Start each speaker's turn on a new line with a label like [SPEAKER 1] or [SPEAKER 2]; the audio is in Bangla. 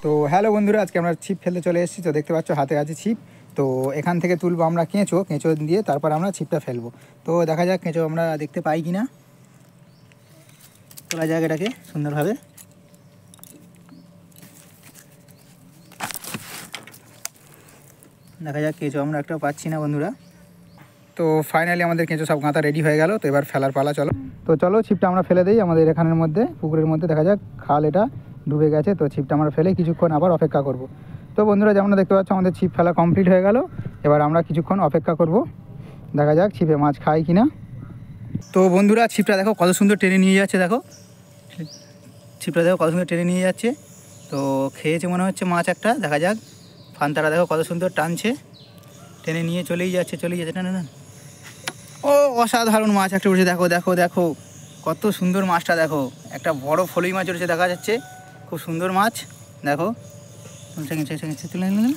[SPEAKER 1] তো হ্যালো বন্ধুরা, আজকে আমরা ছিপ ফেলতে চলে এসেছি। তো দেখতে পাচ্ছ হাতে আছে ছিপ। তো এখান থেকে তুলবো আমরা কেঁচো দিয়ে তারপর আমরা ছিপটা ফেলবো। তো দেখা যাক কেঁচো আমরা দেখতে পাই কি না। তোলা যাক এটাকে সুন্দরভাবে। দেখা যাক কেঁচো আমরা একটাও পাচ্ছি না বন্ধুরা। তো ফাইনালি আমাদের কেঁচো সব গাঁথা রেডি হয়ে গেল। তো এবার ফেলার পালা, চলো। তো চলো ছিপটা আমরা ফেলে দিই আমাদের এখানের মধ্যে, পুকুরের মধ্যে। দেখা যাক খাল এটা ডুবে গেছে। তো ছিপটা আমরা ফেলে কিছুক্ষণ আবার অপেক্ষা করব। তো বন্ধুরা যেমন দেখতে পাচ্ছ আমাদের ছিপ ফেলা কমপ্লিট হয়ে গেল। এবার আমরা কিছুক্ষণ অপেক্ষা করব, দেখা যাক ছিপে মাছ খায় কি না। তো বন্ধুরা ছিপটা দেখো কত সুন্দর টেনে নিয়ে যাচ্ছে, দেখো ছিপটা দেখো কত সুন্দর টেনে নিয়ে যাচ্ছে। তো খেয়েছে মনে হচ্ছে মাছ একটা। দেখা যাক ফান্তারা দেখো কত সুন্দর টানছে, টেনে নিয়ে চলেই যাচ্ছে না। ও অসাধারণ মাছ একটা উঠেছে, দেখো দেখো দেখো কত সুন্দর মাছটা। দেখো একটা বড় ফলই মাছ উঠেছে দেখা যাচ্ছে, খুব সুন্দর মাছ। দেখো তুলে নিলেন।